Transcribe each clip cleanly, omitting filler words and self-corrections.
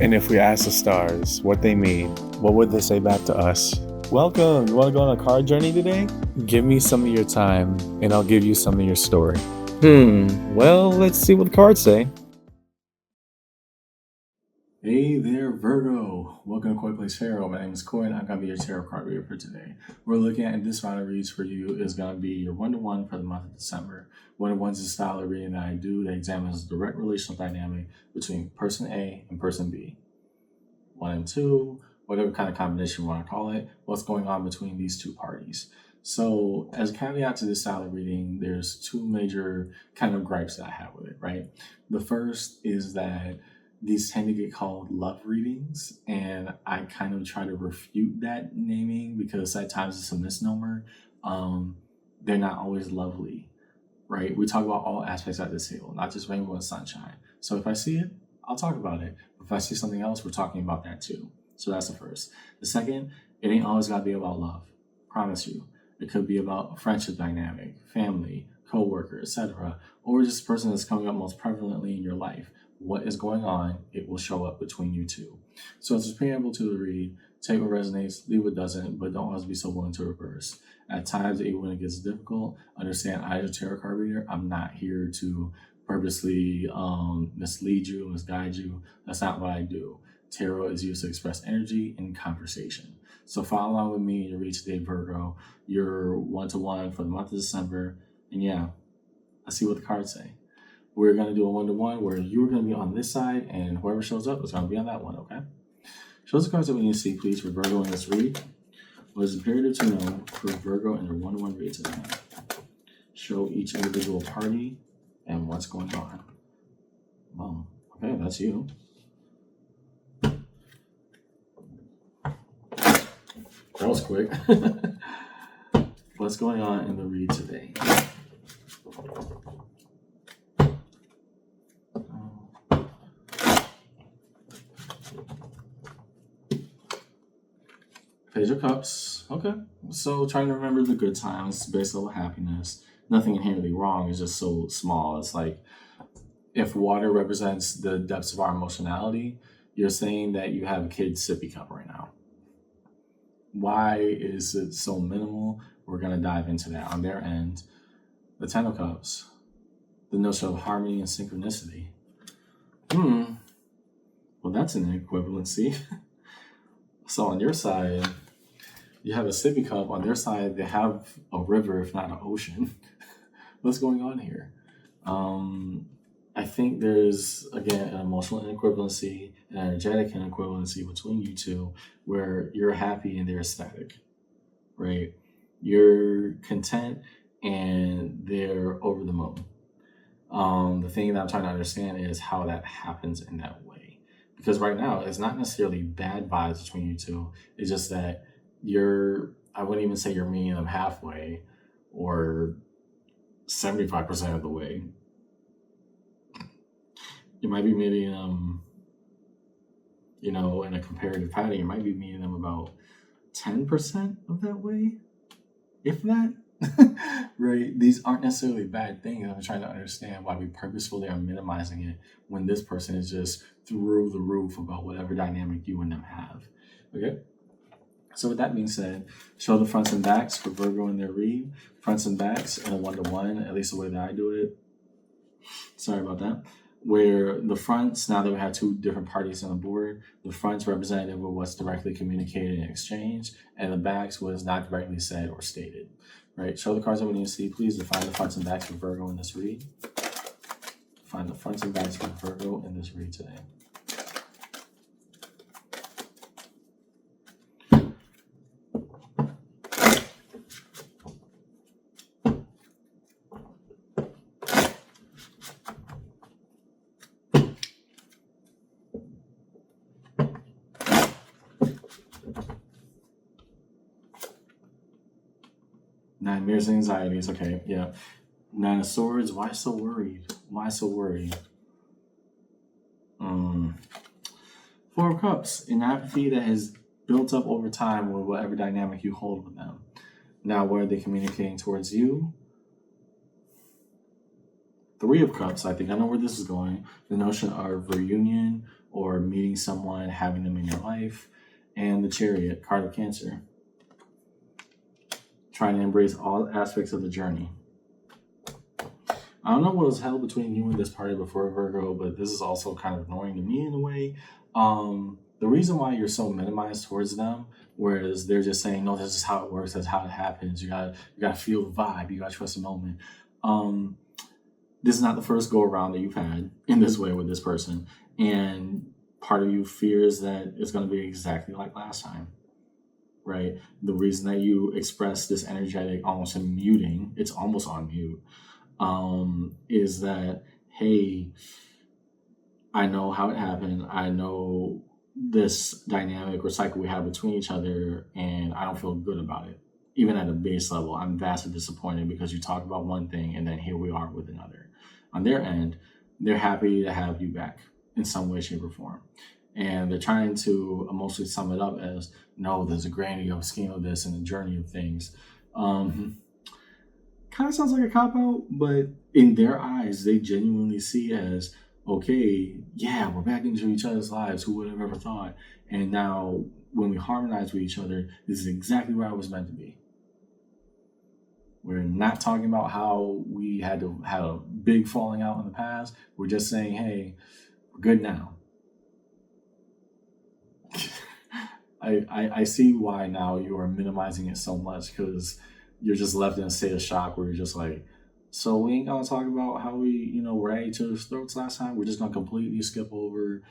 And if we ask the stars what they mean, what would they say back to us? Welcome! You want to go on a card journey today? Give me some of your time, and I'll give you some of your story. Well, let's see what the cards say. Hey there, Virgo. Welcome to Koi Place Tarot. My name is Koi, and I'm going to be your tarot card reader for today. We're looking at, this round of reads for you is going to be your one-to-one for the month of December. One-to-one is a style of reading that I do that examines the direct relational dynamic between person A and person B. 1 and 2, whatever kind of combination you want to call it, what's going on between these two parties. So as a caveat to this style of reading, there's two major kind of gripes that I have with it, right? The first is that these tend to get called love readings, and I kind of try to refute that naming because at times it's a misnomer. They're not always lovely, right? We talk about all aspects at this table, not just rainbow and sunshine. So if I see it, I'll talk about it. If I see something else, we're talking about that too. So that's the first. The second, it ain't always got to be about love. Promise you. It could be about friendship dynamic, family, co-worker, etc., or just a person that's coming up most prevalently in your life. What is going on, it will show up between you two. So it's a preamble to the read. Take what resonates, leave what doesn't, but don't always be so willing to reverse. At times, even when it gets difficult, understand I, as a tarot card reader, I'm not here to purposely mislead you, misguide you. That's not what I do. Tarot is used to express energy in conversation. So follow along with me in your read today, Virgo. Your one-to-one for the month of December. And yeah, let's see what the cards say. We're going to do a one-to-one where you're going to be on this side and whoever shows up is going to be on that one, okay? Show us the cards that we need to see, please, for Virgo in this read. What is imperative to know for Virgo in their one-to-one read today? Show each individual party and what's going on. Well, okay, that's you. That was quick. What's going on in the read today? Page of Cups. Okay. So trying to remember the good times, base level happiness. Nothing inherently wrong. It's just so small. It's like if water represents the depths of our emotionality, you're saying that you have a kid's sippy cup right now. Why is it so minimal? We're going to dive into that on their end. The Ten of Cups. The notion of harmony and synchronicity. Well, that's an equivalency. So on your side, you have a sippy cup. On their side, they have a river, if not an ocean. What's going on here? I think there's, again, an emotional inequivalency, an energetic inequivalency between you two where you're happy and they're ecstatic, right? You're content and they're over the moon. The thing that I'm trying to understand is how that happens in that way. Because right now, it's not necessarily bad vibes between you two. It's just that I wouldn't even say you're meeting them halfway or 75% of the way. You might be meeting them, in a comparative pattern, you might be meeting them about 10% of that way, if that. Right? These aren't necessarily bad things. I'm trying to understand why we purposefully are minimizing it when this person is just through the roof about whatever dynamic you and them have. Okay? So with that being said, show the fronts and backs for Virgo in their read. Fronts and backs in a one-to-one, at least the way that I do it. Sorry about that. Where the fronts, now that we have two different parties on the board, the fronts representative of what's directly communicated and exchanged, and the backs was not directly said or stated. Right? Show the cards that we need to see. Please define the fronts and backs for Virgo in this read. Find the fronts and backs for Virgo in this read today. Nine Mirrors and Anxieties. Okay, yeah. Nine of Swords. Why so worried? Why so worried? Four of Cups. An apathy that has built up over time with whatever dynamic you hold with them. Now, what are they communicating towards you? Three of Cups. I think I know where this is going. The notion of reunion or meeting someone, having them in your life. And the Chariot, card of Cancer, trying to embrace all aspects of the journey. I don't know what was held between you and this party before, Virgo, but this is also kind of annoying to me in a way. The reason why you're so minimized towards them, whereas they're just saying, no, this is how it works, that's how it happens. You gotta feel the vibe, you gotta trust the moment. This is not the first go around that you've had in this way with this person. And part of you fears that it's gonna be exactly like last time. Right? The reason that you express this energetic, almost in muting, it's almost on mute, is that, hey, I know how it happened. I know this dynamic or cycle we have between each other, and I don't feel good about it. Even at a base level, I'm vastly disappointed because you talk about one thing and then here we are with another. On their end, they're happy to have you back in some way, shape, or form. And they're trying to emotionally sum it up as, no, there's a grandiose scheme of this and the journey of things. Kind of sounds like a cop-out, but in their eyes, they genuinely see as, okay, yeah, we're back into each other's lives. Who would have ever thought? And now when we harmonize with each other, this is exactly where I was meant to be. We're not talking about how we had to have a big falling out in the past. We're just saying, hey, we're good now. I see why now you are minimizing it so much, because you're just left in a state of shock where you're just like, so we ain't gonna talk about how we, were at each other's throats last time. We're just gonna completely skip over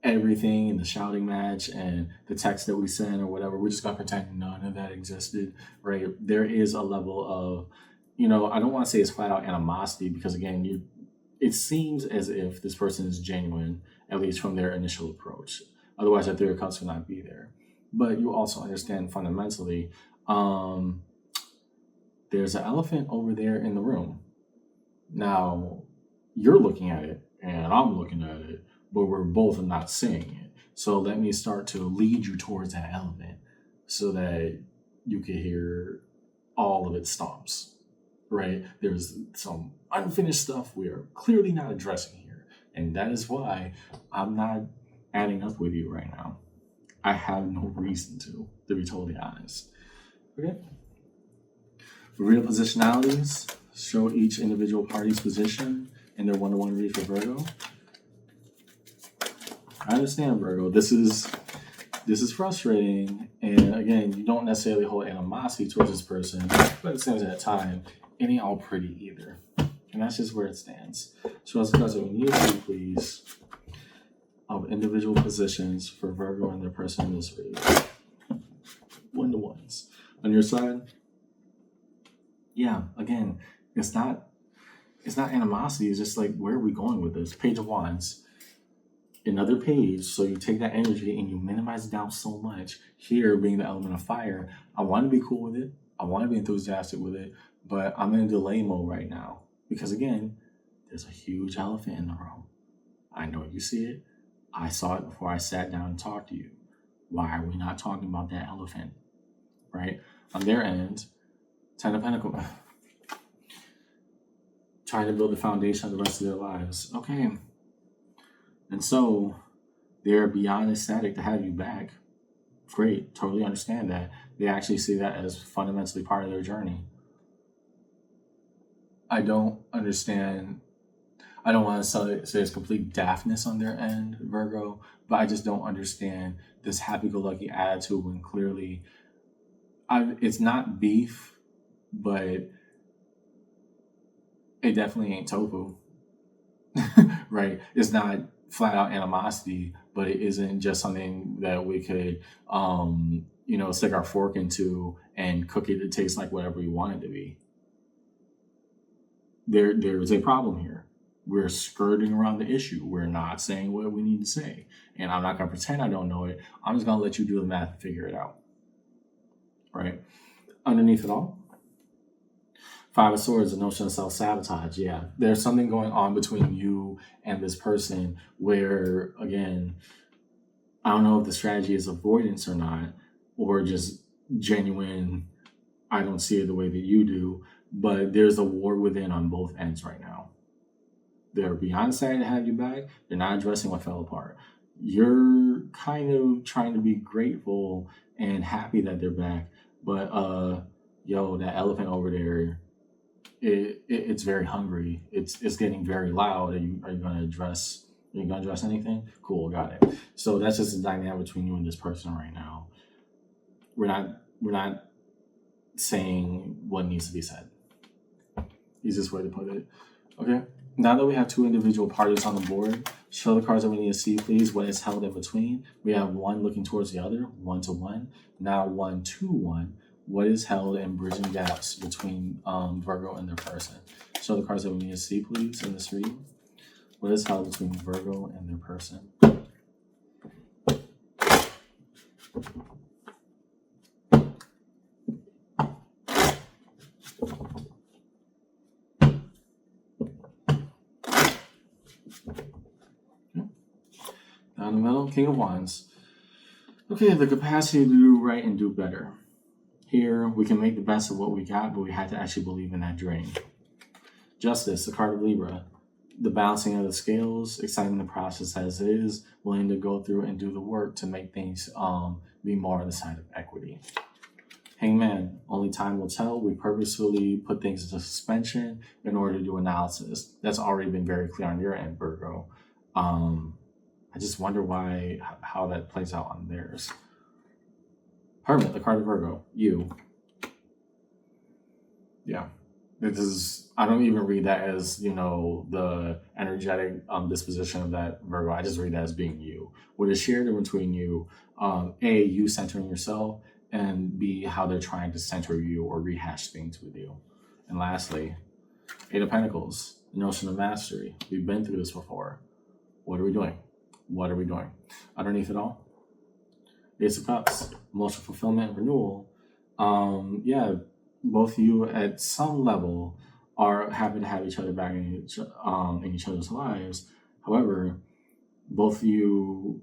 everything in the shouting match and the text that we sent or whatever. We're just gonna pretend none of that existed, right? There is a level of, I don't want to say it's flat out animosity, because again, it seems as if this person is genuine, at least from their initial approach. Otherwise, that 3 of Cups would not be there. But you also understand fundamentally, there's an elephant over there in the room. Now, you're looking at it and I'm looking at it, but we're both not seeing it. So let me start to lead you towards that elephant so that you can hear all of its stomps, right? There's some unfinished stuff we are clearly not addressing here. And that is why I'm not adding up with you right now. I have no reason to be totally honest. Okay. Real positionalities show each individual party's position in their one-to-one read for Virgo. I understand, Virgo. This is frustrating, and again, you don't necessarily hold animosity towards this person, but at the same time, it ain't all pretty either, and that's just where it stands. So, as a we need to, please, of individual positions for Virgo and their person in this read. One-to-ones on your side. Yeah, again, it's not animosity. It's just like, where are we going with this? Page of Wands. Another page. So you take that energy and you minimize it down so much. Here, being the element of fire, I want to be cool with it. I want to be enthusiastic with it. But I'm in a delay mode right now. Because again, there's a huge elephant in the room. I know you see it. I saw it before I sat down and talked to you. Why are we not talking about that elephant? Right? On their end, 10 of Pentacles, trying to build the foundation of the rest of their lives. Okay. And so they're beyond ecstatic to have you back. Great. Totally understand that. They actually see that as fundamentally part of their journey. I don't understand. I don't want to say it's complete daftness on their end, Virgo, but I just don't understand this happy-go-lucky attitude when clearly it's not beef, but it definitely ain't tofu, right? It's not flat out animosity, but it isn't just something that we could, stick our fork into and cook it to taste like whatever we want it to be. There's a problem here. We're skirting around the issue. We're not saying what we need to say. And I'm not going to pretend I don't know it. I'm just going to let you do the math and figure it out. Right? Underneath it all, 5 of Swords, the notion of self-sabotage. Yeah, there's something going on between you and this person where, again, I don't know if the strategy is avoidance or not, or just genuine, I don't see it the way that you do, but there's a war within on both ends right now. They're beyond sad to have you back. They're not addressing what fell apart. You're kind of trying to be grateful and happy that they're back, but yo, that elephant over there, it's very hungry. It's getting very loud. Are you going to address? Are you going to address anything? Cool, got it. So that's just the dynamic between you and this person right now. We're not saying what needs to be said. Easiest way to put it. Okay. Now that we have two individual parties on the board, show the cards that we need to see, please. What is held in between? We have one looking towards the other, 1-1. Now 1-1. What is held in bridging gaps between Virgo and their person? Show the cards that we need to see, please, in this reading. What is held between Virgo and their person? Down the middle, King of Wands. Okay, the capacity to do right and do better. Here, we can make the best of what we got, but we had to actually believe in that dream. Justice, the card of Libra. The balancing of the scales, accepting the process as it is, willing to go through and do the work to make things be more on the side of equity. Hangman, only time will tell. We purposefully put things into suspension in order to do analysis. That's already been very clear on your end, Virgo. I just wonder how that plays out on theirs. Hermit, the card of Virgo. You. Yeah. I don't even read that as, the energetic disposition of that Virgo. I just read that as being you. What is shared in between you, A, you centering yourself, and B, how they're trying to center you or rehash things with you. And lastly, Eight of Pentacles, the notion of mastery. We've been through this before. What are we doing? What are we doing? Underneath it all, Ace of Cups, emotional fulfillment and renewal. Both you at some level are happy to have each other back in each other's lives. However, both you,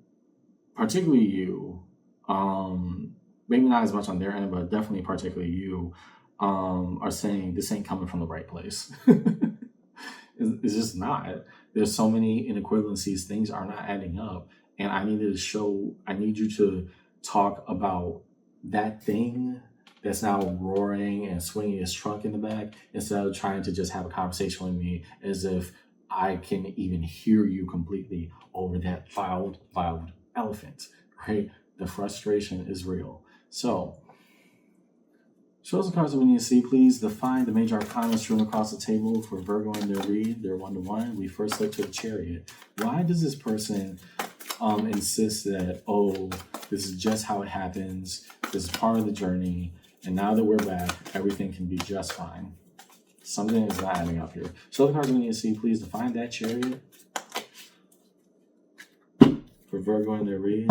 particularly you, maybe not as much on their end, but definitely particularly you, are saying this ain't coming from the right place. It's just not. There's so many inequivalencies. Things are not adding up. And I need you to talk about that thing that's now roaring and swinging its trunk in the back instead of trying to just have a conversation with me as if I can even hear you completely over that loud elephant, right? The frustration is real. So, show us the cards that we need to see, please. Define the major arcana strewn across the table for Virgo and their read. They're 1-1. We first look to the Chariot. Why does this person insist that, this is just how it happens, this is part of the journey, and now that we're back, everything can be just fine? Something is not adding up here. Show the cards we need to see, please. Define that Chariot for Virgo and their read.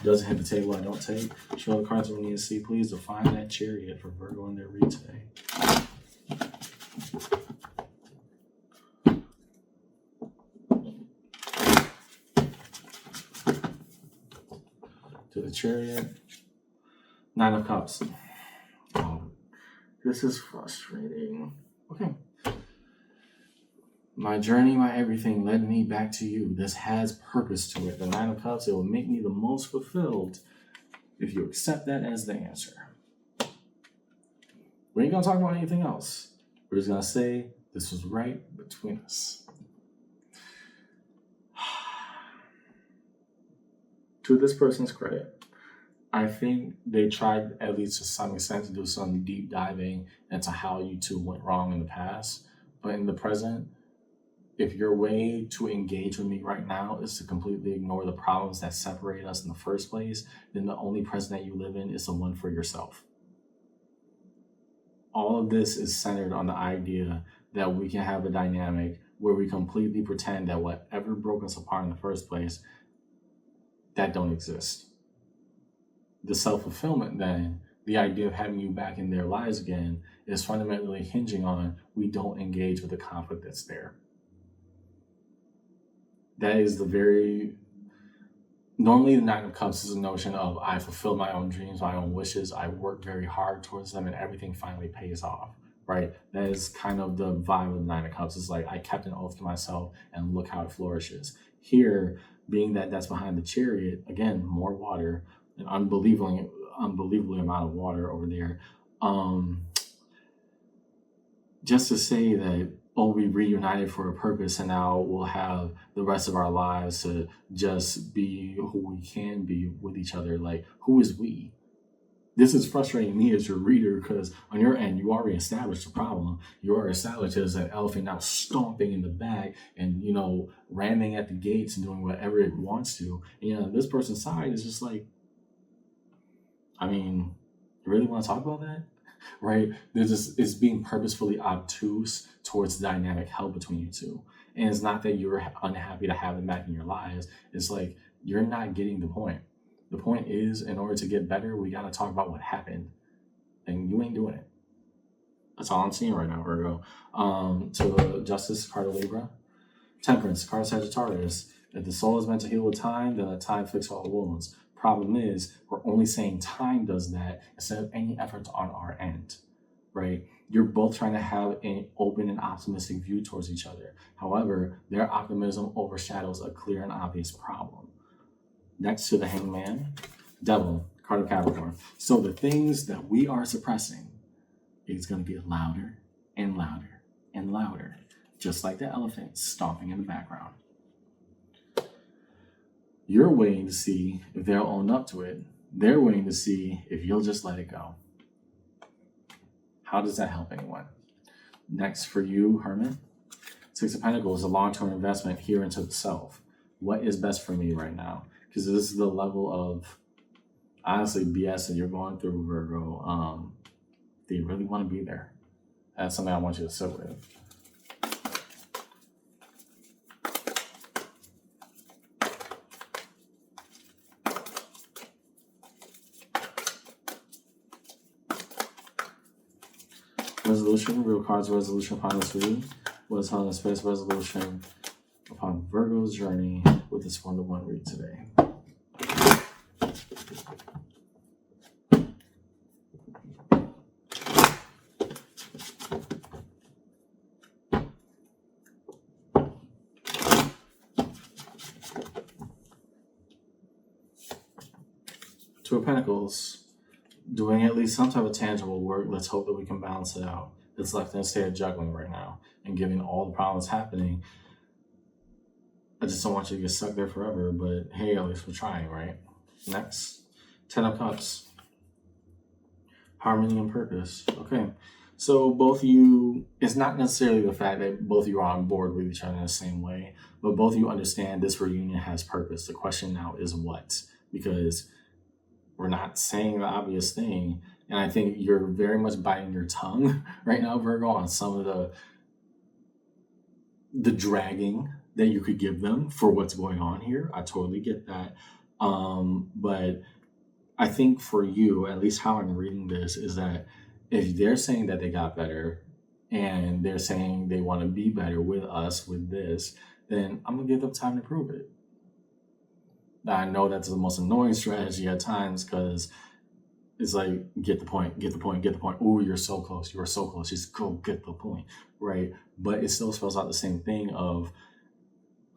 Doesn't hit the table, I don't take. Show the cards we need to see, please. Define that Chariot for Virgo and their read today. To the Chariot. Nine of Cups. Oh, this is frustrating. Okay. My journey, my everything led me back to you. This has purpose to it. The Nine of Cups, it will make me the most fulfilled if you accept that as the answer. We ain't going to talk about anything else. We're just going to say this was right between us. To this person's credit, I think they tried, at least to some extent, to do some deep diving into how you two went wrong in the past. But in the present, if your way to engage with me right now is to completely ignore the problems that separate us in the first place, then the only present that you live in is the one for yourself. All of this is centered on the idea that we can have a dynamic where we completely pretend that whatever broke us apart in the first place, that don't exist. The self-fulfillment then, the idea of having you back in their lives again, is fundamentally hinging on we don't engage with the conflict that's there. That is normally the Nine of Cups is a notion of I fulfill my own dreams, my own wishes, I work very hard towards them, and everything finally pays off, right? That is kind of the vibe of the Nine of Cups. It's like I kept an oath to myself, and look how it flourishes. Here, being that that's behind the Chariot, again, more water, an unbelievably amount of water over there. Um, just to say that, oh, we reunited for a purpose, and now we'll have the rest of our lives to just be who we can be with each other. Like, who is we? This is frustrating me as your reader, because on your end, you already established the problem. You already established as an elephant now stomping in the back and, ramming at the gates and doing whatever it wants to. And, this person's side is just like, I mean, you really want to talk about that? Right? There's just, it's being purposefully obtuse towards the dynamic held between you two. And it's not that you're unhappy to have them back in your lives. It's like, you're not getting the point. The point is, in order to get better, we got to talk about what happened. And you ain't doing it. That's all I'm seeing right now, Virgo. To the Justice, card of Libra. Temperance, card of Sagittarius. If the soul is meant to heal with time, then let time fix all wounds. Problem is, we're only saying time does that instead of any effort on our end, right? You're both trying to have an open and optimistic view towards each other. However, their optimism overshadows a clear and obvious problem. Next to the Hangman, Devil, card of Capricorn. So the things that we are suppressing is going to get louder and louder and louder, just like the elephant stomping in the background. You're waiting to see if they'll own up to it. They're waiting to see if you'll just let it go. How does that help anyone? Next for you, Hermit. Six of Pentacles, a long-term investment here into the self. What is best for me right now? Because this is the level of, honestly, BS that you're going through, Virgo. Do you really want to be there? That's something I want you to sit with. Resolution, real cards resolution upon this reading. What is held in space resolution upon Virgo's journey with this one-to-one read today. Two of Pentacles, doing at least some type of tangible work. Let's hope that we can balance it out. It's left in a state of juggling right now. And given all the problems happening, I just don't want you to get stuck there forever. But hey, at least we're trying, right? Next, Ten of Cups. Harmony and purpose. Okay. So both of you, it's not necessarily the fact that both of you are on board with each other in the same way, but both of you understand this reunion has purpose. The question now is what? Because we're not saying the obvious thing. And I think you're very much biting your tongue right now, Virgo, on some of the dragging that you could give them for what's going on here. I totally get that. But I think for you, at least how I'm reading this, is that if they're saying that they got better and they're saying they want to be better with us with this, then I'm going to give them time to prove it. I know that's the most annoying strategy at times, because it's like, get the point, get the point, get the point. Oh, you're so close. You are so close. Just go get the point, right? But it still spells out the same thing of,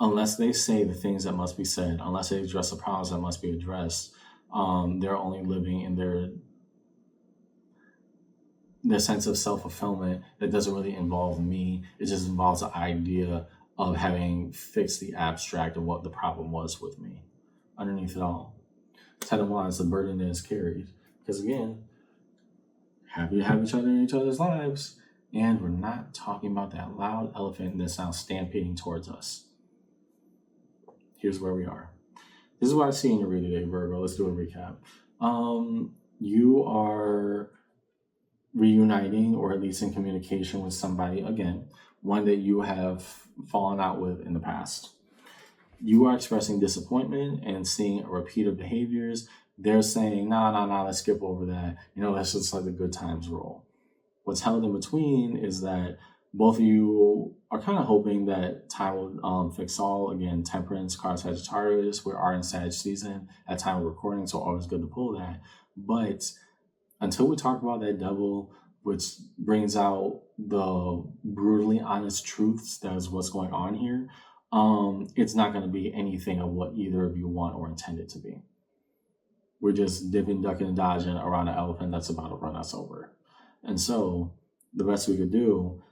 unless they say the things that must be said, unless they address the problems that must be addressed, they're only living in their sense of self-fulfillment that doesn't really involve me. It just involves the idea of having fixed the abstract of what the problem was with me. Underneath it all, Ten of Wands, the burden that is carried. Because again, happy to have each other in each other's lives, and we're not talking about that loud elephant that's now stampeding towards us. Here's where we are. This is what I see in your read today, Virgo. Let's do a recap. You are reuniting, or at least in communication with somebody, again, one that you have fallen out with in the past. You are expressing disappointment and seeing a repeat of behaviors. They're saying, nah, let's skip over that. Let's just let the good times roll. What's held in between is that both of you are kind of hoping that time will fix all. Again, Temperance, card Sagittarius. We are in Sag season at time of recording, so always good to pull that. But until we talk about that Devil, which brings out the brutally honest truths that is what's going on here, it's not going to be anything of what either of you want or intend it to be. We're just dipping, ducking, and dodging around an elephant that's about to run us over. And so the best we could do,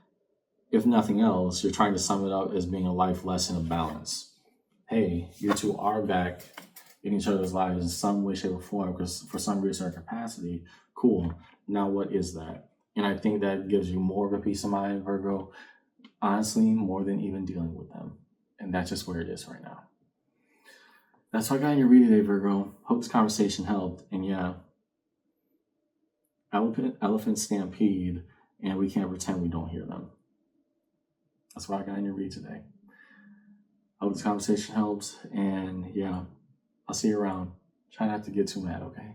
if nothing else, you're trying to sum it up as being a life lesson of balance. Hey, you two are back in each other's lives in some way, shape, or form, because for some reason or capacity. Cool. Now, what is that? And I think that gives you more of a peace of mind, Virgo, honestly, more than even dealing with them. And that's just where it is right now. That's what I got in your read today, Virgo. Hope this conversation helped. And yeah, elephant stampede, and we can't pretend we don't hear them. That's what I got in your read today. Hope this conversation helps. And yeah, I'll see you around. Try not to get too mad, okay?